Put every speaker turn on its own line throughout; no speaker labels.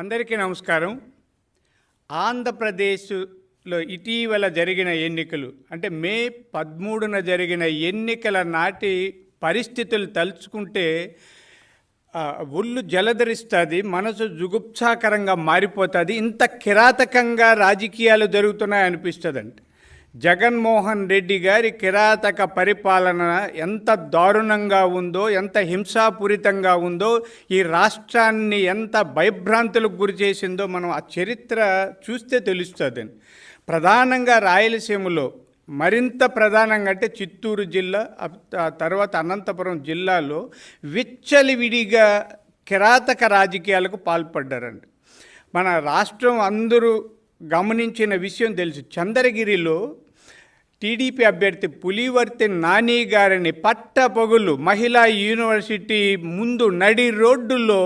అందరికీ నమస్కారం. ఆంధ్రప్రదేశ్లో ఇటీవల జరిగిన ఎన్నికలు అంటే మే 13న జరిగిన ఎన్నికల నాటి పరిస్థితులు తలుచుకుంటే ఒళ్ళు జలధరిస్తుంది, మనసు జుగుప్సాకరంగా మారిపోతుంది. ఇంత కిరాతకంగా రాజకీయాలు జరుగుతున్నాయి అనిపిస్తుందండి. జగన్మోహన్ రెడ్డి గారి కిరాతక పరిపాలన ఎంత దారుణంగా ఉందో, ఎంత హింసాపూరితంగా ఉందో, ఈ రాష్ట్రాన్ని ఎంత భయభ్రాంతులకు గురి చేసిందో మనం ఆ చరిత్ర చూస్తే తెలుస్తుందండి. ప్రధానంగా రాయలసీమలో, మరింత ప్రధానంగా అంటే చిత్తూరు జిల్లా, తర్వాత అనంతపురం జిల్లాలో విచ్చలివిడిగా కిరాతక రాజకీయాలకు పాల్పడ్డారండి. మన రాష్ట్రం అందరూ గమనించిన విషయం తెలుసు. చంద్రగిరిలో టీడీపీ అభ్యర్థి పులివర్తి నాని గారిని పట్టపగులు మహిళా యూనివర్సిటీ ముందు నడి రోడ్డులో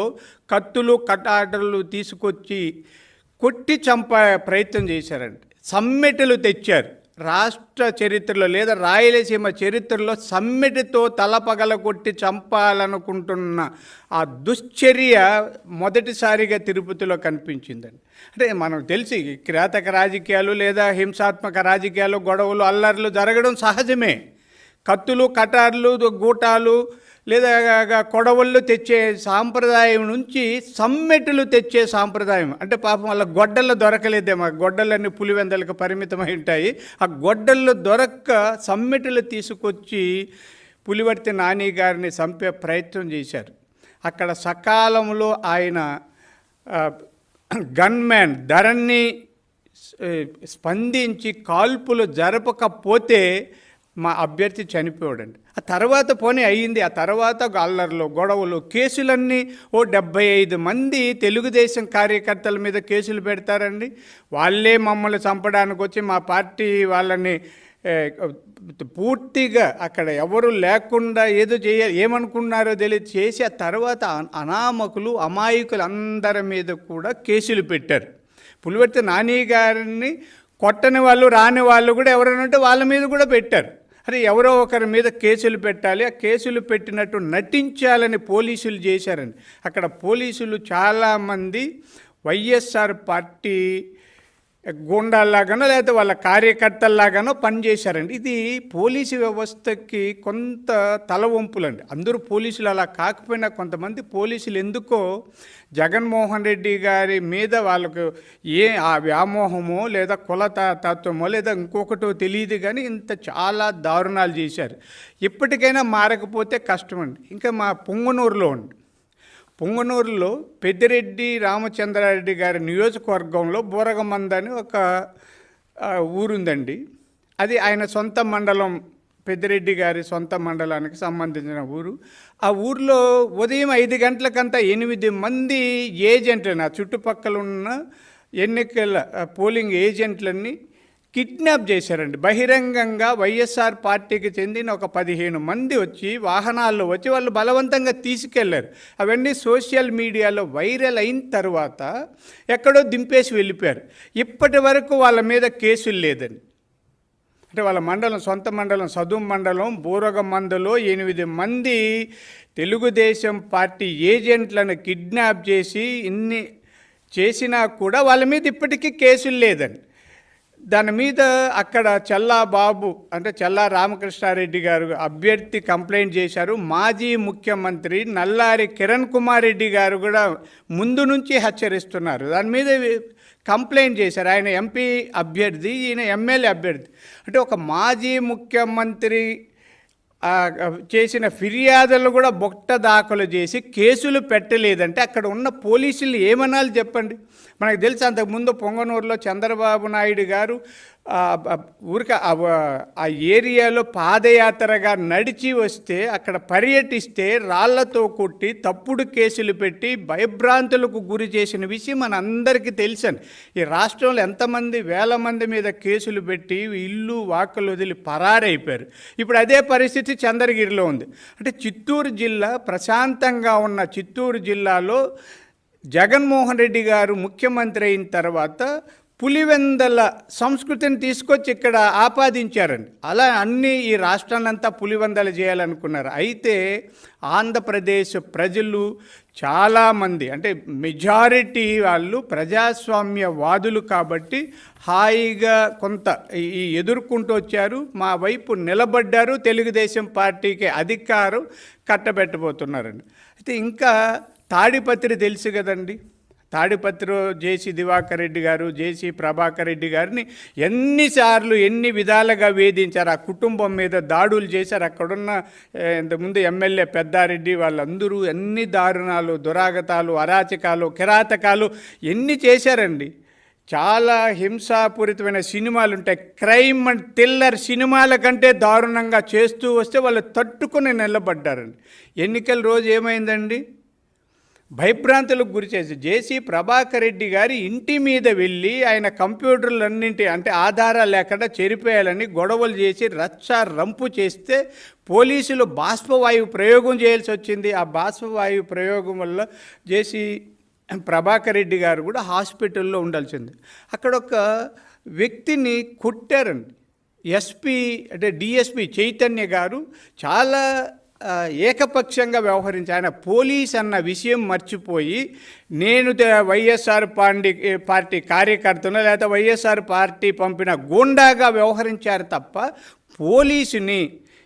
కత్తులు కటాటలు తీసుకొచ్చి కొట్టి చంపే ప్రయత్నం చేశారండి. సమ్మెటలు తెచ్చారు. రాష్ట్ర చరిత్రలో లేదా రాయలసీమ చరిత్రలో సమ్మెటితో తలపగల కొట్టి చంపాలనుకుంటున్న ఆ దుశ్చర్య మొదటిసారిగా తిరుపతిలో కనిపించిందండి. అంటే మనకు తెలిసి కిరాతక రాజకీయాలు లేదా హింసాత్మక రాజకీయాలు, గొడవలు, అల్లర్లు జరగడం సహజమే. కత్తులు కటార్లు గూటాలు లేదా కొడవళ్ళు తెచ్చే సాంప్రదాయం నుంచి సమ్మెటులు తెచ్చే సాంప్రదాయం. అంటే పాపం వాళ్ళ గొడ్డళ్ళు దొరకలేదేమో, గొడ్డలన్నీ పులివెందలకు పరిమితమై ఉంటాయి. ఆ గొడ్డళ్ళు దొరక్క సమ్మెటులు తీసుకొచ్చి పులివర్తి నాని గారిని చంపే ప్రయత్నం చేశారు. అక్కడ సకాలంలో ఆయన గన్మ్యాన్ ధరణి స్పందించి కాల్పులు జరపకపోతే మా అభ్యర్థి చనిపోయాడండి. ఆ తర్వాత పోనీ అయ్యింది. ఆ తర్వాత అల్లర్లు, గొడవలు, కేసులన్నీ 75 మంది తెలుగుదేశం కార్యకర్తల మీద కేసులు పెడతారండి. వాళ్ళే మమ్మల్ని చంపడానికి వచ్చి మా పార్టీ వాళ్ళని పూర్తిగా అక్కడ ఎవరు లేకుండా ఏదో ఏమనుకున్నారో తెలియదు చేసి ఆ తర్వాత అనామకులు, అమాయకులు అందరి మీద కూడా కేసులు పెట్టారు. పులివర్తి నాని గారిని కొట్టని వాళ్ళు, రాని వాళ్ళు కూడా ఎవరైనా ఉంటే వాళ్ళ మీద కూడా పెట్టారు. అరే ఎవరో ఒకరి మీద కేసులు పెట్టాలి, ఆ కేసులు పెట్టినట్టు నటించాలని పోలీసులు చేశారండి. అక్కడ పోలీసులు చాలామంది వైఎస్ఆర్ పార్టీ గూండాల్లాగానో లేకపోతే వాళ్ళ కార్యకర్తల్లాగానో పనిచేశారండి. ఇది పోలీసు వ్యవస్థకి కొంత తలవంపులండి. అందరూ పోలీసులు అలా కాకపోయినా కొంతమంది పోలీసులు ఎందుకో జగన్మోహన్ రెడ్డి గారి మీద వాళ్ళకు ఆ వ్యామోహమో లేదా తత్వమో లేదా ఇంకొకటో తెలియదు కానీ ఇంత చాలా దారుణాలు చేశారు. ఇప్పటికైనా మారకపోతే కష్టమండి. ఇంకా మా పొంగనూరులో పెద్దిరెడ్డి రామచంద్రారెడ్డి గారి నియోజకవర్గంలో బూరగమంద అని ఒక ఊరుందండి. అది ఆయన సొంత మండలం, పెద్దిరెడ్డి గారి సొంత మండలానికి సంబంధించిన ఊరు. ఆ ఊర్లో ఉదయం 5 గంటలకంతా 8 మంది ఏజెంట్లను, ఆ చుట్టుపక్కల ఉన్న ఎన్నికల పోలింగ్ ఏజెంట్లన్నీ కిడ్నాప్ చేశారండి. బహిరంగంగా వైఎస్ఆర్ పార్టీకి చెందిన ఒక 15 మంది వచ్చి వాహనాల్లో వచ్చి వాళ్ళు బలవంతంగా తీసుకెళ్లారు. అవన్నీ సోషల్ మీడియాలో వైరల్ అయిన తర్వాత ఎక్కడో దింపేసి వెళ్ళిపోయారు. ఇప్పటి వరకు వాళ్ళ మీద కేసులు లేదండి. అంటే వాళ్ళ మండలం, సొంత మండలం, సదుం మండలం బూరగమందలో 8 మంది తెలుగుదేశం పార్టీ ఏజెంట్లను కిడ్నాప్ చేసి ఇన్ని చేసినా కూడా వాళ్ళ మీద ఇప్పటికీ కేసులు లేదండి. దాని మీద అక్కడ చెల్లాబాబు అంటే చెల్లా రామకృష్ణారెడ్డి గారు అభ్యర్థి కంప్లైంట్ చేశారు. మాజీ ముఖ్యమంత్రి నల్లారి కిరణ్ కుమార్ రెడ్డి గారు కూడా ముందు నుంచి హెచ్చరిస్తున్నారు. దాని మీద కంప్లైంట్ చేశారు. ఆయన ఎంపీ అభ్యర్థి, ఈయన ఎమ్మెల్యే అభ్యర్థి. అంటే ఒక మాజీ ముఖ్యమంత్రి చేసిన ఫిర్యాదులు కూడా బొట్ట దాఖలు చేసి కేసులు పెట్టలేదంటే అక్కడ ఉన్న పోలీసులు ఏమనాలి చెప్పండి. మనకు తెలుసు అంతకుముందు పొంగనూరులో చంద్రబాబు నాయుడు గారు ఊరికి ఆ ఏరియాలో పాదయాత్రగా నడిచి వస్తే అక్కడ పర్యటిస్తే రాళ్లతో కొట్టి తప్పుడు కేసులు పెట్టి భయభ్రాంతులకు గురి చేసిన విషయం మన అందరికీ తెలుసండి. ఈ రాష్ట్రంలో ఎంతమంది వేల మంది మీద కేసులు పెట్టి ఇల్లు వాకలు వదిలి పరారైపోయారు. ఇప్పుడు అదే పరిస్థితి చంద్రగిరిలో ఉంది. అంటే చిత్తూరు జిల్లా, ప్రశాంతంగా ఉన్న చిత్తూరు జిల్లాలో జగన్మోహన్ రెడ్డి గారు ముఖ్యమంత్రి అయిన తర్వాత పులివెందల సంస్కృతిని తీసుకొచ్చి ఇక్కడ ఆపాదించారండి. అలా అన్నీ ఈ రాష్ట్రాన్నంతా పులివెందలు చేయాలనుకున్నారు. అయితే ఆంధ్రప్రదేశ్ ప్రజలు చాలామంది, అంటే మెజారిటీ వాళ్ళు ప్రజాస్వామ్యవాదులు కాబట్టి హాయిగా కొంత ఈ ఎదుర్కొంటూ వచ్చారు, మా వైపు నిలబడ్డారు, తెలుగుదేశం పార్టీకి అధికారం కట్టబెట్టబోతున్నారండి. అయితే ఇంకా తాడిపత్రి తెలుసు కదండి, తాడిపత్రిలో జేసీ దివాకర్ రెడ్డి గారు, జేసీ ప్రభాకర్ రెడ్డి గారిని ఎన్నిసార్లు ఎన్ని విధాలుగా వేధించారు, ఆ కుటుంబం మీద దాడులు చేశారు. అక్కడున్న ఇంతకుముందు ఎమ్మెల్యే పెద్దారెడ్డి వాళ్ళందరూ ఎన్ని దారుణాలు, దురాగతాలు, అరాచకాలు, కిరాతకాలు ఎన్ని చేశారండి. చాలా హింసాపూరితమైన సినిమాలు ఉంటాయి, క్రైమ్ అండ్ థ్రిల్లర్ సినిమాల కంటే దారుణంగా చేస్తూ వస్తే వాళ్ళు తట్టుకుని నిలబడ్డారండి. ఎన్నికల రోజు ఏమైందండి, భయభ్రాంతులకు గురి చేసి జేసీ ప్రభాకర్ రెడ్డి గారి ఇంటి మీద వెళ్ళి ఆయన కంప్యూటర్లన్నింటి అంటే ఆధారాలు లేకుండా చెరిపేయాలని గొడవలు చేసి రచ్చ రంపు చేస్తే పోలీసులు బాష్పవాయువు ప్రయోగం చేయాల్సి వచ్చింది. ఆ బాష్పవాయువు ప్రయోగం వల్ల జేసీ ప్రభాకర్ రెడ్డి గారు కూడా హాస్పిటల్లో ఉండాల్సింది. అక్కడ ఒక వ్యక్తిని కొట్టారండి. ఎస్పీ అంటే డిఎస్పీ చైతన్య గారు చాలా ఏకపక్షంగా వ్యవహరించి ఆయన పోలీస్ అన్న విషయం మర్చిపోయి నేను వైఎస్ఆర్ పార్టీ కార్యకర్తను లేదా వైఎస్ఆర్ పార్టీ పంపిన గూండాగా వ్యవహరించారు తప్ప పోలీసుని,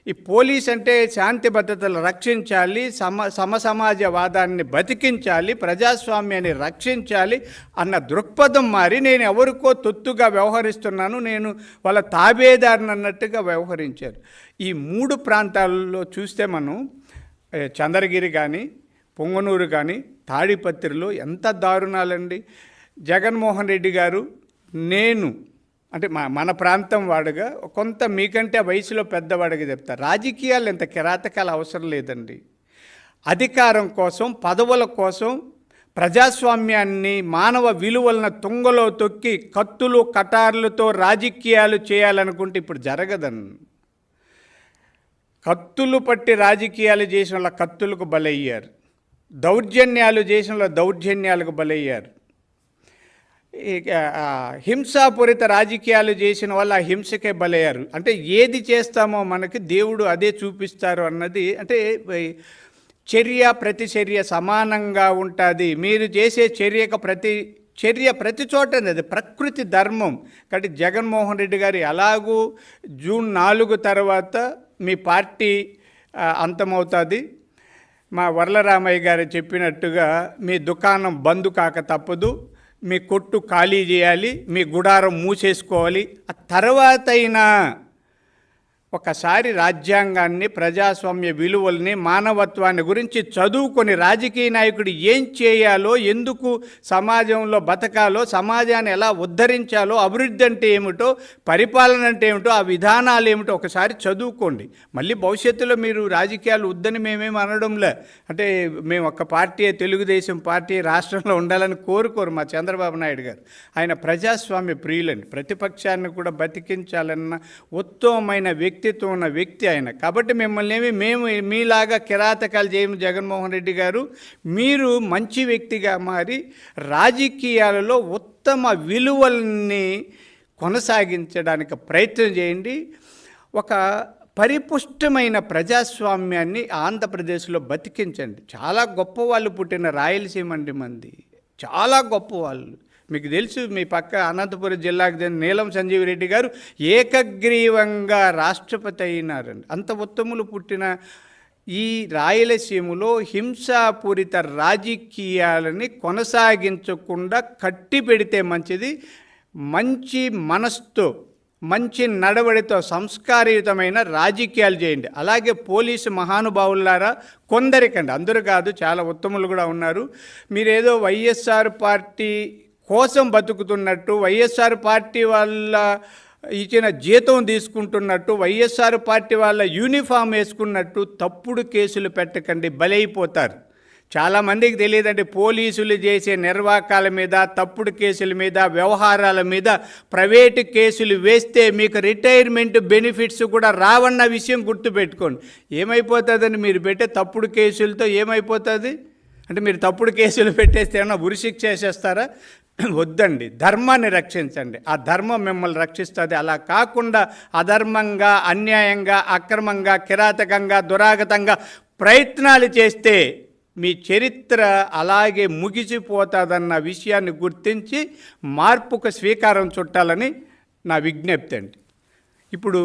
ఈ పోలీస్ అంటే శాంతి భద్రతలు రక్షించాలి, సమసమాజవాదాన్ని బతికించాలి, ప్రజాస్వామ్యాన్ని రక్షించాలి అన్న దృక్పథం మారి నేను ఎవరికో తొత్తుగా వ్యవహరిస్తున్నాను, నేను వాళ్ళ తాబేదారిని అన్నట్టుగా వ్యవహరించారు. ఈ 3 ప్రాంతాల్లో చూస్తే మనం చంద్రగిరి కానీ, పొంగనూరు కానీ, తాడిపత్రిలో ఎంత దారుణాలండి. జగన్మోహన్ రెడ్డి గారు, నేను అంటే మన ప్రాంతం వాడుగా కొంత మీకంటే వయసులో పెద్దవాడిగా చెప్తారు, రాజకీయాలు ఎంత కిరాతకాలు అవసరం లేదండి. అధికారం కోసం, పదవుల కోసం, ప్రజాస్వామ్యాన్ని, మానవ విలువలను తుంగలో తొక్కి కత్తులు కటార్లతో రాజకీయాలు చేయాలనుకుంటే ఇప్పుడు జరగదండి. కత్తులు పట్టి రాజకీయాలు చేసిన వాళ్ళ కత్తులకు బలయ్యారు, దౌర్జన్యాలు చేసిన వాళ్ళ దౌర్జన్యాలకు బలయ్యారు, హింసాపూరిత రాజకీయాలు చేసిన వాళ్ళు ఆ హింసకే బలయ్యారు. అంటే ఏది చేస్తామో మనకి దేవుడు అదే చూపిస్తారు అన్నది, అంటే చర్య ప్రతిచర్య సమానంగా ఉంటుంది. మీరు చేసే చర్య ప్రతి చోట అది ప్రకృతి ధర్మం. కాబట్టి జగన్మోహన్ రెడ్డి గారు ఎలాగూ జూన్ 4 తర్వాత మీ పార్టీ అంతమవుతుంది. మా వర్లరామయ్య గారు చెప్పినట్టుగా మీ దుకాణం బంద్ కాక తప్పదు, మీ కొట్టు ఖాళీ చేయాలి, మీ గుడారం మూసేసుకోవాలి. ఆ తర్వాత అయినా ఒకసారి రాజ్యాంగాన్ని, ప్రజాస్వామ్య విలువల్ని, మానవత్వాన్ని గురించి చదువుకొని రాజకీయ నాయకుడు ఏం చేయాలో, ఎందుకు సమాజంలో బతకాలో, సమాజాన్ని ఎలా ఉద్ధరించాలో, అభివృద్ధి అంటే ఏమిటో, పరిపాలన అంటే ఏమిటో, ఆ విధానాలు ఏమిటో ఒకసారి చదువుకోండి. మళ్ళీ భవిష్యత్తులో మీరు రాజకీయాలు వద్దని మేమేమి అనడంలే. అంటే మేము ఒక పార్టీ, తెలుగుదేశం పార్టీ రాష్ట్రంలో ఉండాలని కోరుకోరు మా చంద్రబాబు నాయుడు గారు. ఆయన ప్రజాస్వామ్య ప్రియులండి, ప్రతిపక్షాన్ని కూడా బతికించాలన్న ఉత్తమమైన వ్యక్తిత్వం ఉన్న వ్యక్తి ఆయన. కాబట్టి మిమ్మల్ని మేము మీలాగా కిరాతకాలు చేయము జగన్మోహన్ రెడ్డి గారు. మీరు మంచి వ్యక్తిగా మారి రాజకీయాలలో ఉత్తమ విలువల్ని కొనసాగించడానికి ప్రయత్నం చేయండి. ఒక పరిపుష్టమైన ప్రజాస్వామ్యాన్ని ఆంధ్రప్రదేశ్లో బతికించండి. చాలా గొప్ప వాళ్ళు పుట్టిన రాయలసీమ అండి మంది, చాలా గొప్ప వాళ్ళు. మీకు తెలుసు, మీ పక్క అనంతపురం జిల్లాకు చెందిన నీలం సంజీవ్ రెడ్డి గారు ఏకగ్రీవంగా రాష్ట్రపతి అయినారండి. అంత ఉత్తములు పుట్టిన ఈ రాయలసీమలో హింసాపూరిత రాజకీయాలని కొనసాగించకుండా కట్టి పెడితే మంచిది. మంచి మనస్తో, మంచి నడవడితో సంస్కారయుతమైన రాజకీయాలు చేయండి. అలాగే పోలీసు మహానుభావులారా, కొందరికండి, అందరూ కాదు, చాలా ఉత్తములు కూడా ఉన్నారు. మీరేదో వైఎస్ఆర్ పార్టీ కోసం బతుకుతున్నట్టు, వైఎస్ఆర్ పార్టీ వాళ్ళ ఇచ్చిన జీతం తీసుకుంటున్నట్టు, వైఎస్ఆర్ పార్టీ వాళ్ళ యూనిఫామ్ వేసుకున్నట్టు తప్పుడు కేసులు పెట్టకండి, బలైపోతారు. చాలామందికి తెలియదండి, పోలీసులు చేసే నిర్వాకాల మీద, తప్పుడు కేసుల మీద, వ్యవహారాల మీద ప్రైవేటు కేసులు వేస్తే మీకు రిటైర్మెంట్ బెనిఫిట్స్ కూడా రావన్న విషయం గుర్తుపెట్టుకోండి. ఏమైపోతుందని మీరు పెట్టే తప్పుడు కేసులతో ఏమైపోతుంది? అంటే మీరు తప్పుడు కేసులు పెట్టేస్తే ఏమన్నా ఉరిశిక్ష వేసేస్తారా? వద్దండి, ధర్మాన్ని రక్షించండి, ఆ ధర్మం మిమ్మల్ని రక్షిస్తుంది. అలా కాకుండా అధర్మంగా, అన్యాయంగా, అక్రమంగా, కిరాతకంగా, దురాగతంగా ప్రయత్నాలు చేస్తే మీ చరిత్ర అలాగే ముగిసిపోతుందన్న విషయాన్ని గుర్తించి మార్పుకు స్వీకారం చుట్టాలని నా విజ్ఞప్తి అండి. ఇప్పుడు